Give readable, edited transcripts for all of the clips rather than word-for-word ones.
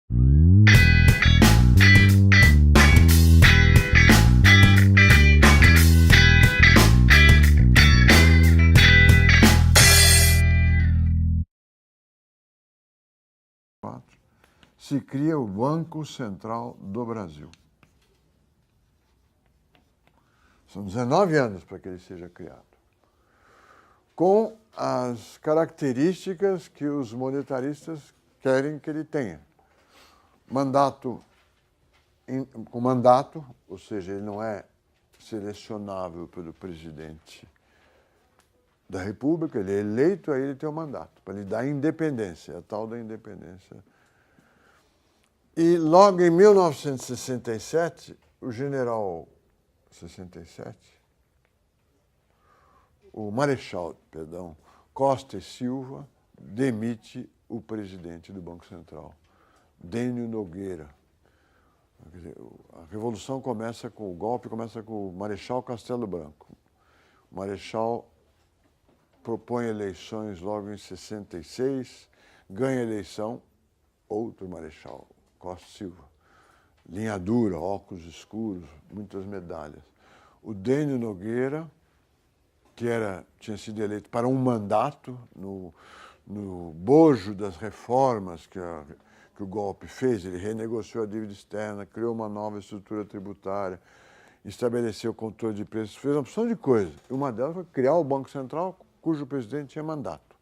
Se cria o Banco Central do Brasil. São 19 anos para que ele seja criado, com as características que os monetaristas querem que ele tenha. Com mandato, ou seja, ele não é selecionável pelo presidente da República, ele é eleito, aí ele tem um mandato, para lhe dar independência, a tal da independência. E logo em 1967, o Marechal Costa e Silva demite o presidente do Banco Central, Dênio Nogueira. Quer dizer, a Revolução começa com o golpe, começa com o Marechal Castelo Branco. O Marechal propõe eleições logo em 66, ganha a eleição, outro Marechal, Costa e Silva. Linha dura, óculos escuros, muitas medalhas. O Dênio Nogueira, que tinha sido eleito para um mandato no bojo das reformas que o golpe fez, ele renegociou a dívida externa, criou uma nova estrutura tributária, estabeleceu o controle de preços, fez uma opção de coisas. E uma delas foi criar o Banco Central, cujo presidente tinha mandato.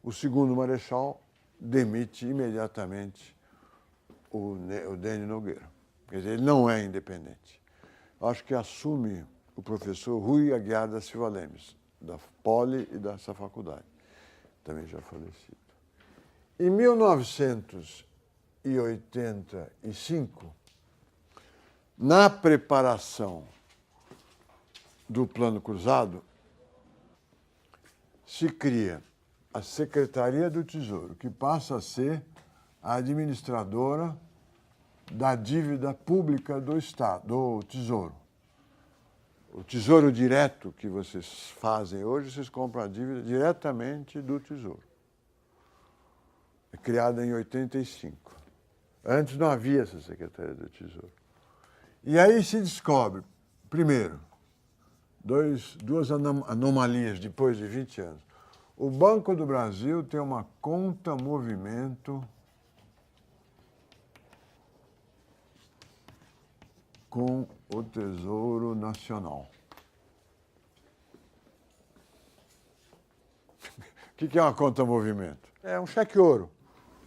O segundo Marechal demite imediatamente o Dênio Nogueira. Quer dizer, ele não é independente. Acho que assume o professor Rui Aguiar da Silva Lemes, da Poli e dessa faculdade, também já falecido. Em 1985, na preparação do Plano Cruzado, se cria a Secretaria do Tesouro, que passa a ser a administradora da dívida pública do Estado, do Tesouro. O Tesouro Direto que vocês fazem hoje, vocês compram a dívida diretamente do Tesouro. É criada em 85. Antes não havia essa Secretaria do Tesouro. E aí se descobre, primeiro, duas anomalias depois de 20 anos. O Banco do Brasil tem uma conta-movimento com o Tesouro Nacional. O que é uma conta-movimento? É um cheque-ouro.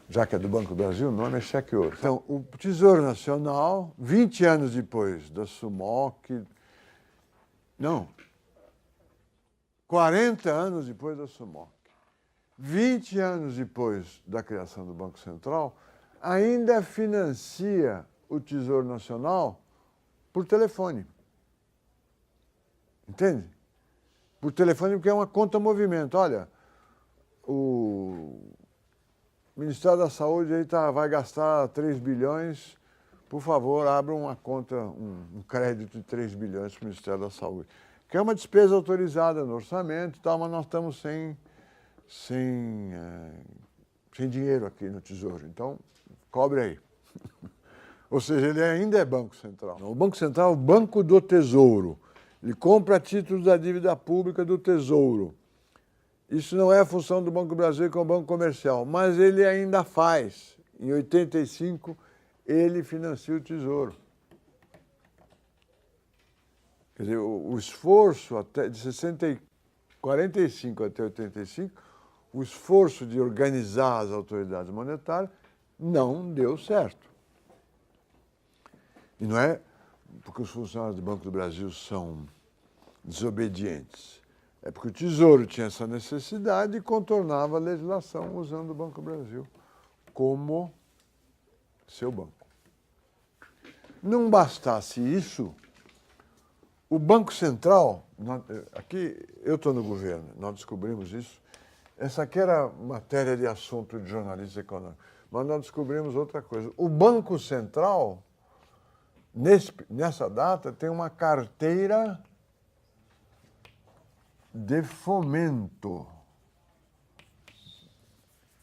Já que é do Banco do Brasil, o nome é cheque-ouro. Então, o Tesouro Nacional, 20 anos depois da SUMOC, não, 40 anos depois da SUMOC, 20 anos depois da criação do Banco Central, ainda financia o Tesouro Nacional por telefone. Entende? Por telefone, porque é uma conta-movimento. Olha, o Ministério da Saúde aí vai gastar 3 bilhões, por favor, abra uma conta, um crédito de 3 bilhões para o Ministério da Saúde. Que é uma despesa autorizada no orçamento e tal, mas nós estamos sem dinheiro aqui no Tesouro. Então, cobre aí. Ou seja, ele ainda é Banco Central. O Banco Central é o Banco do Tesouro. Ele compra títulos da dívida pública do Tesouro. Isso não é a função do Banco do Brasil, que é um banco comercial, mas ele ainda faz. Em 85, ele financia o Tesouro. Quer dizer, o esforço de 45 até 85, o esforço de organizar as autoridades monetárias não deu certo. E não é porque os funcionários do Banco do Brasil são desobedientes. É porque o Tesouro tinha essa necessidade e contornava a legislação usando o Banco do Brasil como seu banco. Não bastasse isso, o Banco Central, aqui eu estou no governo, nós descobrimos isso, essa aqui era matéria de assunto de jornalista econômico, mas nós descobrimos outra coisa. O Banco Central, nessa data, tem uma carteira de fomento.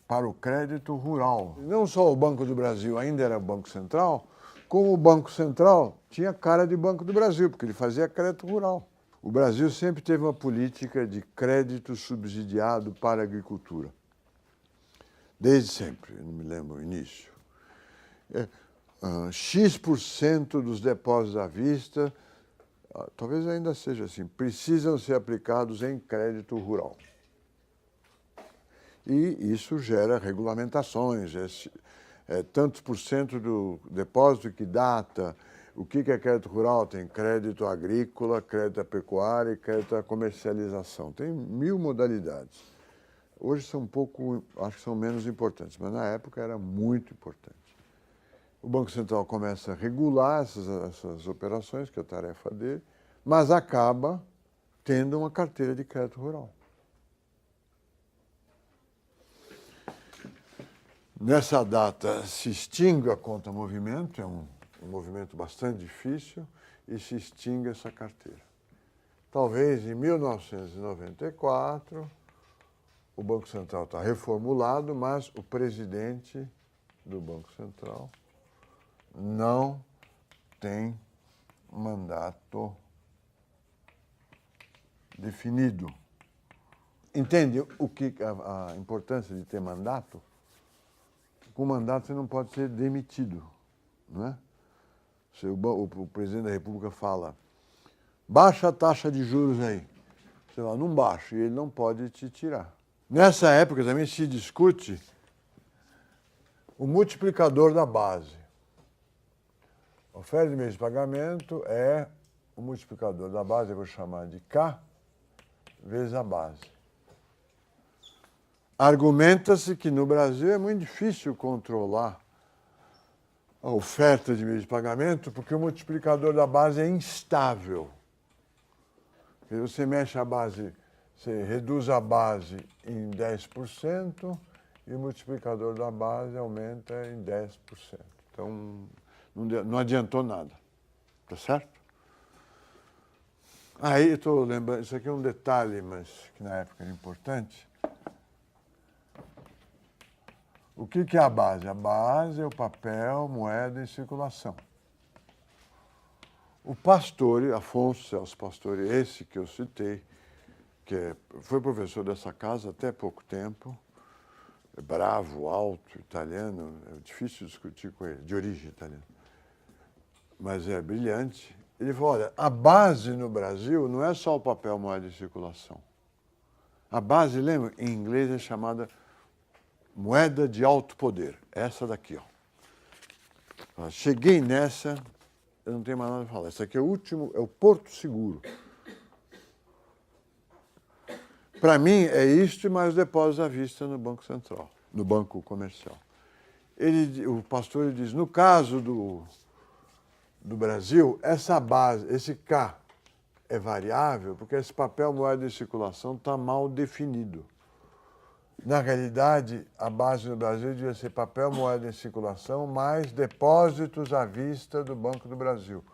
para o crédito rural. Não só o Banco do Brasil ainda era Banco Central, como o Banco Central tinha cara de Banco do Brasil, porque ele fazia crédito rural. O Brasil sempre teve uma política de crédito subsidiado para a agricultura. Desde sempre, eu não me lembro o início. X% dos depósitos à vista, talvez ainda seja assim, precisam ser aplicados em crédito rural. E isso gera regulamentações, tantos por cento do depósito que data, o que é crédito rural? Tem crédito agrícola, crédito à pecuária e crédito à comercialização. Tem 1000 modalidades. Hoje são acho que são menos importantes, mas na época era muito importante. O Banco Central começa a regular essas operações, que é a tarefa dele, mas acaba tendo uma carteira de crédito rural. Nessa data se extingue a conta movimento, é um movimento bastante difícil, e se extingue essa carteira. Talvez em 1994, o Banco Central está reformulado, mas o presidente do Banco Central não tem mandato definido. Entende a importância de ter mandato? Com mandato você não pode ser demitido, não é? Se o presidente da República fala, baixa a taxa de juros aí. Você fala, não baixa, e ele não pode te tirar. Nessa época também se discute o multiplicador da base. A oferta de meios de pagamento é o multiplicador da base, eu vou chamar de K vezes a base. Argumenta-se que no Brasil é muito difícil controlar a oferta de meios de pagamento porque o multiplicador da base é instável. Você mexe a base, você reduz a base em 10% e o multiplicador da base aumenta em 10%. Então, não adiantou nada. Tá certo? Aí, estou lembrando, isso aqui é um detalhe, mas que na época era importante. O que é a base? A base é o papel, moeda em circulação. O Pastore, Afonso Celso Pastore, esse que eu citei, foi professor dessa casa até pouco tempo, é bravo, alto, italiano, é difícil discutir com ele, de origem italiana, mas é brilhante. Ele falou, olha, a base no Brasil não é só o papel, moeda em circulação. A base, lembra, em inglês é chamada moeda de alto poder, essa daqui, ó. Cheguei nessa, eu não tenho mais nada a falar. Esse aqui é o último, é o Porto Seguro. Para mim é isto e mais os depósitos à vista no Banco Central, no Banco Comercial. O pastor diz, no caso do Brasil, essa base, esse K é variável porque esse papel moeda em circulação está mal definido. Na realidade, a base no Brasil devia ser papel, moeda em circulação, mais depósitos à vista do Banco do Brasil.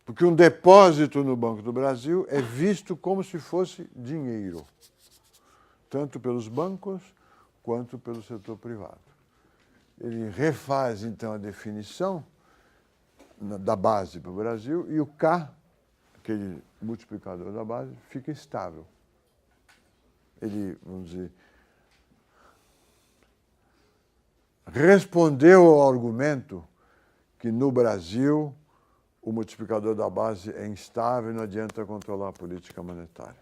Porque um depósito no Banco do Brasil é visto como se fosse dinheiro, tanto pelos bancos quanto pelo setor privado. Ele refaz, então, a definição da base para o Brasil e o K, aquele multiplicador da base, fica estável. Ele, vamos dizer, respondeu ao argumento que no Brasil o multiplicador da base é instável e não adianta controlar a política monetária.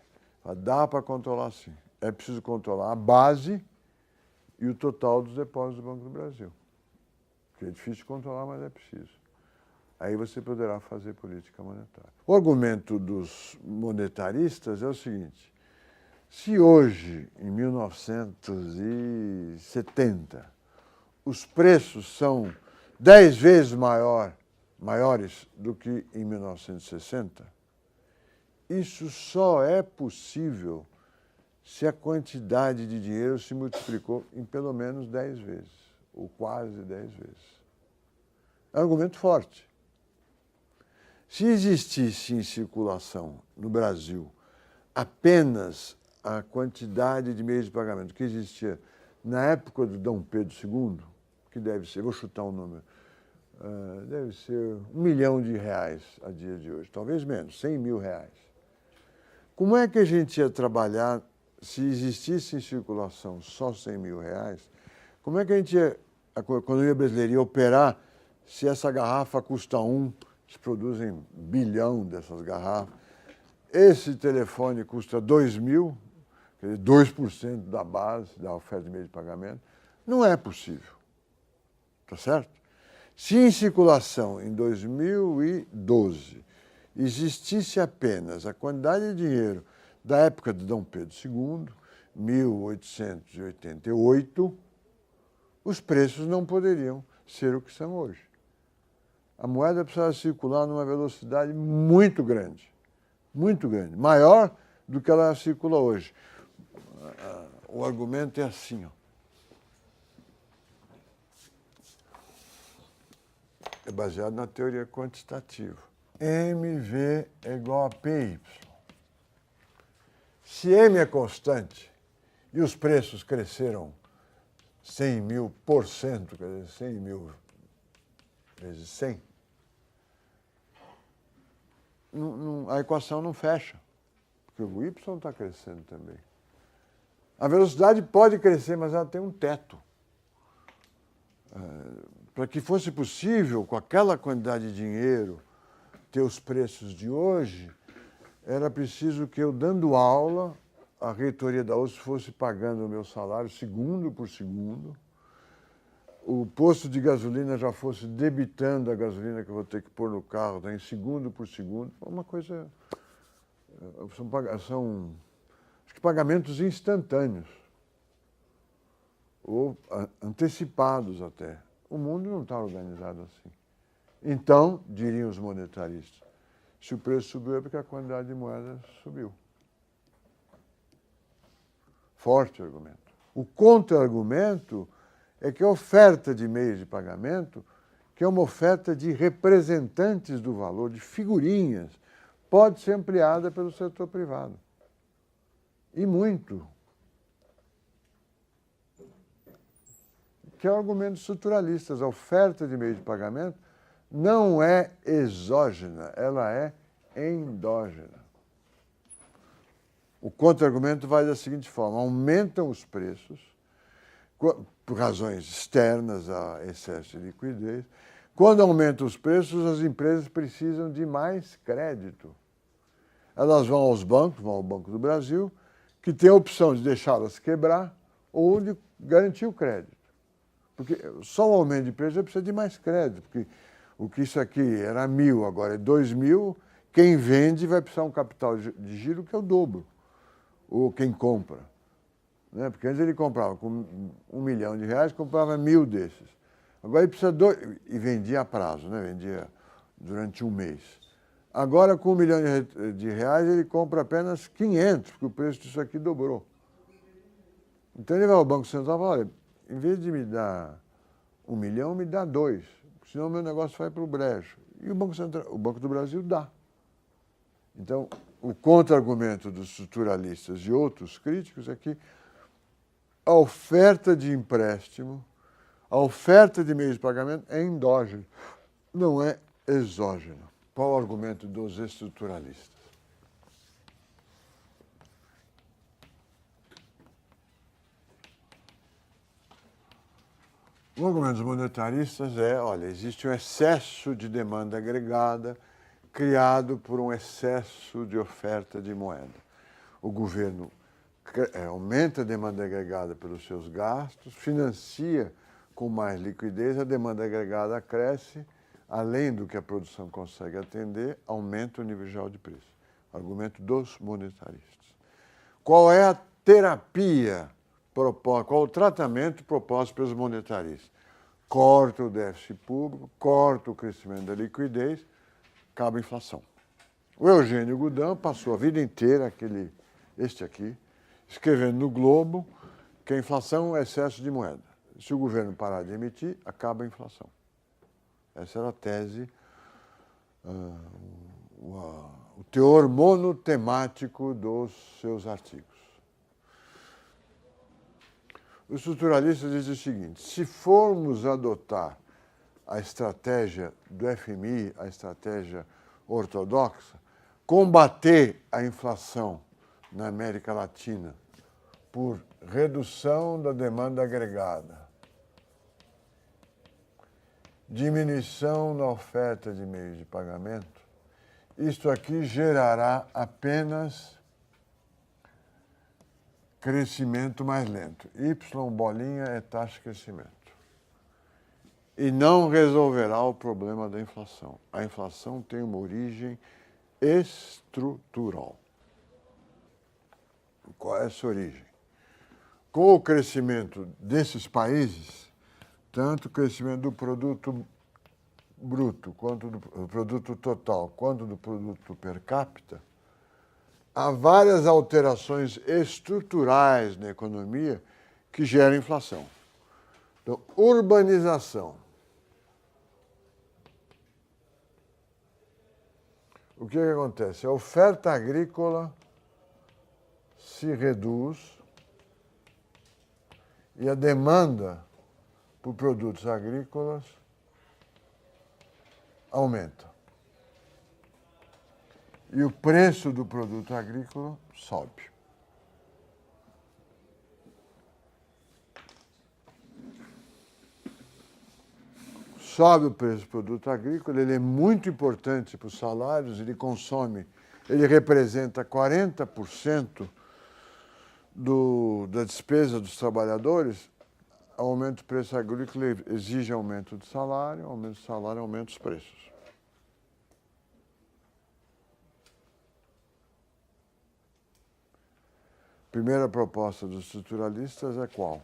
Dá para controlar sim. É preciso controlar a base e o total dos depósitos do Banco do Brasil. Que é difícil de controlar, mas é preciso. Aí você poderá fazer política monetária. O argumento dos monetaristas é o seguinte, se hoje, em 1970, os preços são 10 vezes maiores do que em 1960, isso só é possível se a quantidade de dinheiro se multiplicou em pelo menos 10 vezes, ou quase 10 vezes. É um argumento forte. Se existisse em circulação no Brasil apenas a quantidade de meios de pagamento que existia na época do Dom Pedro II, que deve ser, vou chutar um número, deve ser R$1 milhão a dia de hoje, talvez menos, 100 mil reais. Como é que a gente ia trabalhar se existisse em circulação só 100 mil reais? Como é que a gente ia, a economia brasileira ia operar se essa garrafa custa se produzem 1 bilhão dessas garrafas? Esse telefone custa 2 mil, quer dizer, 2% da base da oferta de meio de pagamento. Não é possível, tá certo? Se em circulação em 2012 existisse apenas a quantidade de dinheiro da época de Dom Pedro II, 1888, os preços não poderiam ser o que são hoje. A moeda precisava circular numa velocidade muito grande, maior do que ela circula hoje. O argumento é assim, ó. É baseado na teoria quantitativa. MV é igual a PY. Se M é constante e os preços cresceram 100.000%, quer dizer, 100 mil vezes 100, a equação não fecha, porque o Y está crescendo também. A velocidade pode crescer, mas ela tem um teto. Para que fosse possível, com aquela quantidade de dinheiro, ter os preços de hoje, era preciso que eu, dando aula, a reitoria da USP fosse pagando o meu salário segundo por segundo, o posto de gasolina já fosse debitando a gasolina que eu vou ter que pôr no carro, em segundo por segundo. Uma coisa... São acho que pagamentos instantâneos, ou antecipados até. O mundo não está organizado assim. Então, diriam os monetaristas, se o preço subiu é porque a quantidade de moedas subiu. Forte argumento. O contra-argumento é que a oferta de meios de pagamento, que é uma oferta de representantes do valor, de figurinhas, pode ser ampliada pelo setor privado. E muito. Que é o argumento dos estruturalistas. A oferta de meio de pagamento não é exógena, ela é endógena. O contra-argumento vai da seguinte forma: aumentam os preços, por razões externas a excesso de liquidez. Quando aumentam os preços, as empresas precisam de mais crédito. Elas vão aos bancos, vão ao Banco do Brasil, que tem a opção de deixá-las quebrar ou de garantir o crédito. Porque só o aumento de preço precisa de mais crédito, porque o que isso aqui era 1.000, agora é 2.000, quem vende vai precisar um capital de giro que é o dobro, ou quem compra. Né? Porque antes ele comprava com R$1 milhão, comprava 1.000 desses. Agora ele precisa e vendia a prazo, né? Vendia durante um mês. Agora, com R$1 milhão ele compra apenas 500, porque o preço disso aqui dobrou. Então ele vai ao Banco Central e fala: olha, em vez de me dar 1 milhão, me dá 2, senão o meu negócio vai para o brejo. E o Banco do Brasil dá. Então, o contra-argumento dos estruturalistas e outros críticos é que a oferta de empréstimo, a oferta de meios de pagamento é endógena, não é exógena. Qual o argumento dos estruturalistas? O argumento dos monetaristas é: olha, existe um excesso de demanda agregada criado por um excesso de oferta de moeda. O governo aumenta a demanda agregada pelos seus gastos, financia com mais liquidez, a demanda agregada cresce, além do que a produção consegue atender, aumenta o nível geral de preço. Argumento dos monetaristas. Qual é a terapia proposta, qual o tratamento proposto pelos monetaristas? Corta o déficit público, corta o crescimento da liquidez, acaba a inflação. O Eugênio Goudin passou a vida inteira, este aqui, escrevendo no Globo que a inflação é excesso de moeda. Se o governo parar de emitir, acaba a inflação. Essa era a tese, o teor monotemático dos seus artigos. Os estruturalistas dizem o seguinte: se formos adotar a estratégia do FMI, a estratégia ortodoxa, combater a inflação na América Latina por redução da demanda agregada, diminuição na oferta de meios de pagamento, isto aqui gerará apenas crescimento mais lento. Y bolinha é taxa de crescimento. E não resolverá o problema da inflação. A inflação tem uma origem estrutural. Qual é essa origem? Com o crescimento desses países, tanto o crescimento do produto bruto, quanto do produto total, quanto do produto per capita, há várias alterações estruturais na economia que geram inflação. Então, urbanização. O que acontece? A oferta agrícola se reduz e a demanda por produtos agrícolas aumenta. E o preço do produto agrícola sobe. Sobe o preço do produto agrícola, ele é muito importante para os salários, ele representa 40% da despesa dos trabalhadores. Aumento do preço agrícola exige aumento do salário aumenta os preços. A primeira proposta dos estruturalistas é qual?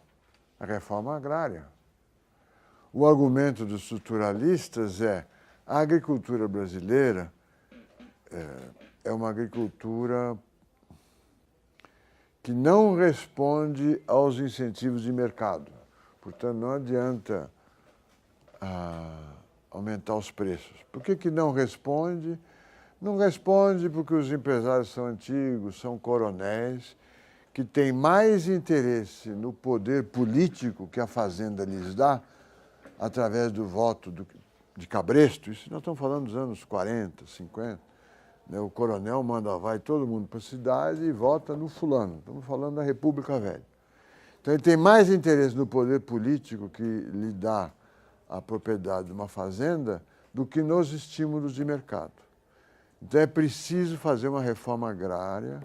A reforma agrária. O argumento dos estruturalistas é a agricultura brasileira é uma agricultura que não responde aos incentivos de mercado. Portanto, não adianta aumentar os preços. Por que não responde? Não responde porque os empresários são antigos, são coronéis, que têm mais interesse no poder político que a fazenda lhes dá, através do voto de cabresto. Isso nós estamos falando dos anos 40, 50. Né? O coronel vai todo mundo para a cidade e vota no fulano. Estamos falando da República Velha. Então ele tem mais interesse no poder político que lhe dá a propriedade de uma fazenda do que nos estímulos de mercado. Então é preciso fazer uma reforma agrária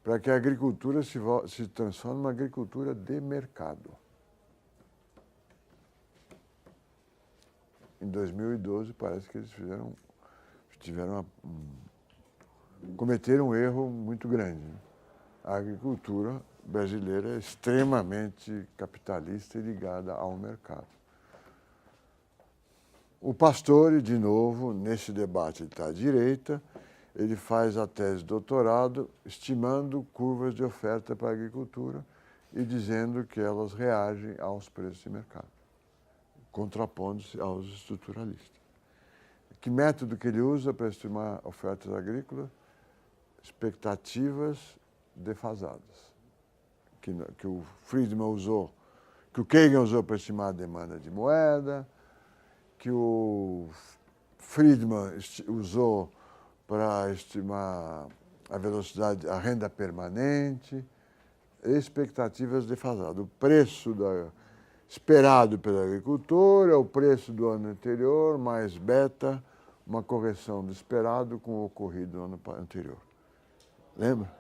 para que a agricultura se transforme numa agricultura de mercado. Em 2012, parece que eles cometeram um erro muito grande. Né? A agricultura brasileira é extremamente capitalista e ligada ao mercado. O Pastore, de novo, nesse debate, ele está à direita, ele faz a tese de doutorado estimando curvas de oferta para a agricultura e dizendo que elas reagem aos preços de mercado, contrapondo-se aos estruturalistas. Que método que ele usa para estimar ofertas agrícolas? Expectativas defasadas. Que o Friedman usou, que o Kagan usou para estimar a demanda de moeda, que o Friedman usou para estimar a velocidade, a renda permanente, expectativas defasadas. O preço esperado pelo agricultor é o preço do ano anterior, mais beta, uma correção do esperado com o ocorrido no ano anterior. Lembra?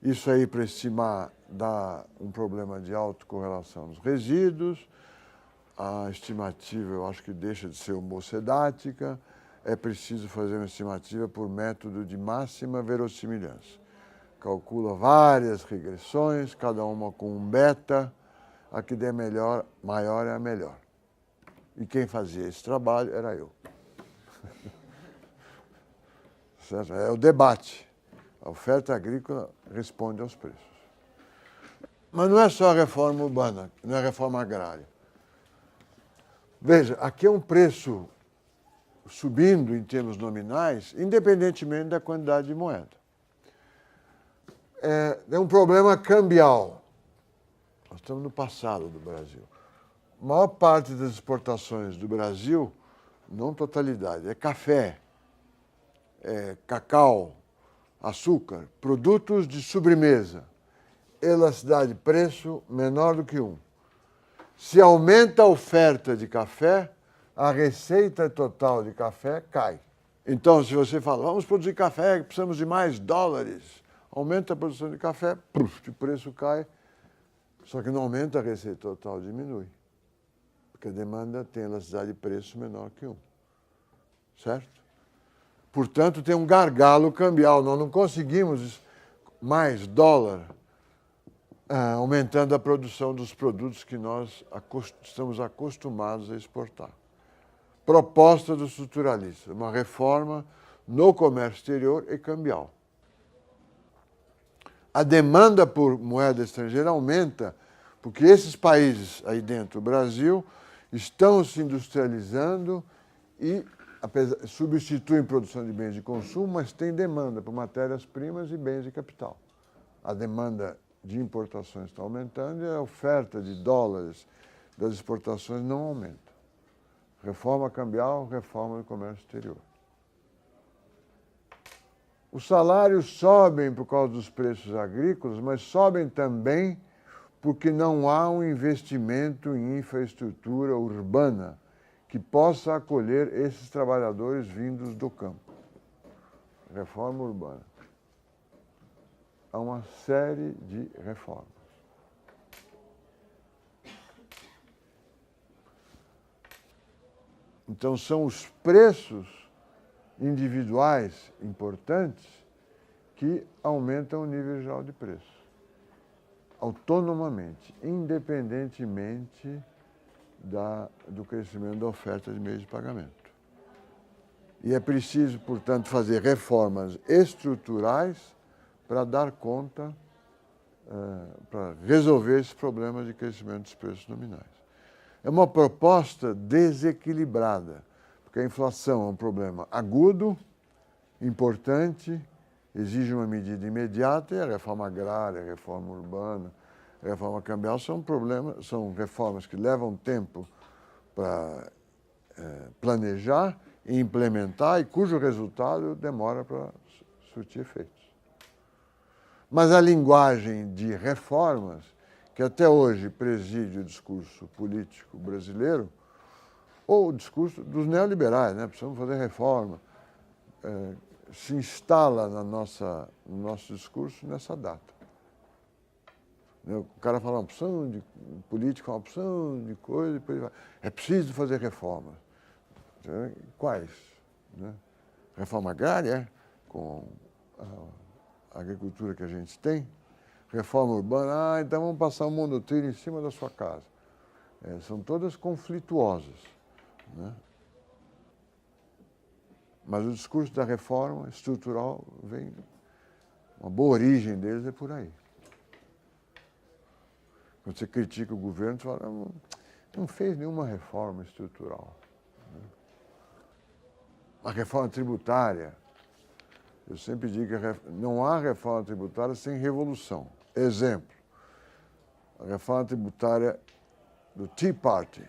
Isso aí, para estimar, dá um problema de autocorrelação nos resíduos. A estimativa, eu acho que deixa de ser homocedática. É preciso fazer uma estimativa por método de máxima verossimilhança. Calcula várias regressões, cada uma com um beta. A que der maior é a melhor. E quem fazia esse trabalho era eu. Certo? É o debate. A oferta agrícola responde aos preços. Mas não é só a reforma urbana, não é a reforma agrária. Veja, aqui é um preço subindo em termos nominais, independentemente da quantidade de moeda. É um problema cambial. Nós estamos no passado do Brasil. A maior parte das exportações do Brasil, não totalidade, é café, é cacau, açúcar, produtos de sobremesa. Elasticidade de preço menor do que 1. Se aumenta a oferta de café, a receita total de café cai. Então, se você fala, vamos produzir café, precisamos de mais dólares, aumenta a produção de café, o preço cai, só que não aumenta a receita total, diminui. Porque a demanda tem elasticidade de preço menor que 1. Certo? Portanto, tem um gargalo cambial. Nós não conseguimos mais dólar aumentando a produção dos produtos que nós estamos acostumados a exportar. Proposta do estruturalista, uma reforma no comércio exterior e cambial. A demanda por moeda estrangeira aumenta porque esses países aí dentro do Brasil estão se industrializando e substituem produção de bens de consumo, mas tem demanda por matérias-primas e bens de capital. A demanda de importações está aumentando e a oferta de dólares das exportações não aumenta. Reforma cambial, reforma do comércio exterior. Os salários sobem por causa dos preços agrícolas, mas sobem também porque não há um investimento em infraestrutura urbana que possa acolher esses trabalhadores vindos do campo. Reforma urbana. Há uma série de reformas. Então, são os preços individuais importantes que aumentam o nível geral de preço, autonomamente, independentemente do crescimento da oferta de meios de pagamento. E é preciso, portanto, fazer reformas estruturais para dar conta, para resolver esse problema de crescimento dos preços nominais. É uma proposta desequilibrada, porque a inflação é um problema agudo, importante, exige uma medida imediata, e a reforma agrária, a reforma urbana, a reforma cambial são reformas que levam tempo para planejar e implementar e cujo resultado demora para surtir efeitos. Mas a linguagem de reformas, que até hoje preside o discurso político brasileiro, ou o discurso dos neoliberais, né? Precisamos fazer reforma, se instala no nosso discurso nessa data. O cara fala uma opção de política, uma opção de coisa, depois vai. É preciso fazer reformas. Quais? Né? Reforma agrária, com a agricultura que a gente tem. Reforma urbana, então vamos passar um monotrilho em cima da sua casa. São todas conflituosas. Né? Mas o discurso da reforma estrutural vem, uma boa origem deles é por aí. Quando você critica o governo, você fala, não fez nenhuma reforma estrutural. A reforma tributária, eu sempre digo que não há reforma tributária sem revolução. Exemplo, a reforma tributária do Tea Party,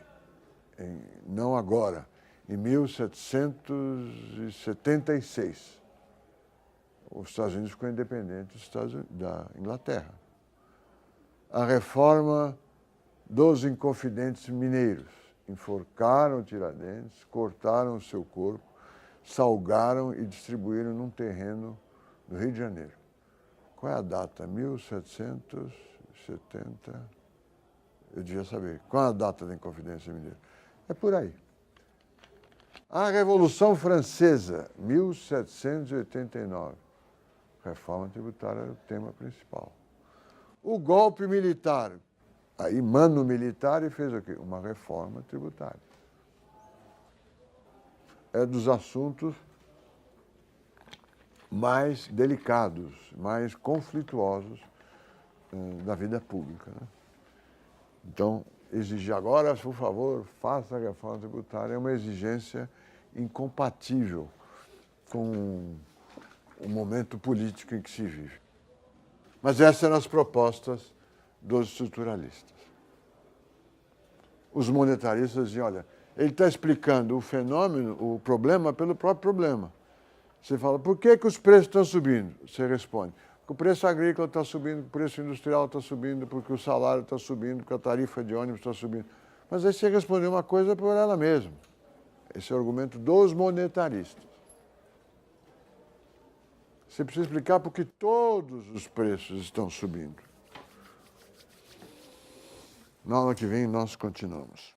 não agora, em 1776. Os Estados Unidos ficou independente da Inglaterra. A reforma dos inconfidentes mineiros. Enforcaram Tiradentes, cortaram o seu corpo, salgaram e distribuíram num terreno do Rio de Janeiro. Qual é a data? 1770. Eu devia saber. Qual é a data da Inconfidência Mineira? É por aí. A Revolução Francesa, 1789. Reforma tributária era o tema principal. O golpe militar. Aí, mano militar e fez o quê? Uma reforma tributária. É dos assuntos mais delicados, mais conflituosos da vida pública. Né? Então, exigir agora, por favor, faça a reforma tributária, é uma exigência incompatível com o momento político em que se vive. Mas essas eram as propostas dos estruturalistas. os monetaristas diziam, olha, ele está explicando o fenômeno, o problema, pelo próprio problema. Você fala, por que os preços estão subindo? Você responde, porque o preço agrícola está subindo, o preço industrial está subindo, porque o salário está subindo, porque a tarifa de ônibus está subindo. Mas aí você respondeu uma coisa por ela mesma. Esse é o argumento dos monetaristas. Você precisa explicar por que todos os preços estão subindo. Na aula que vem nós continuamos.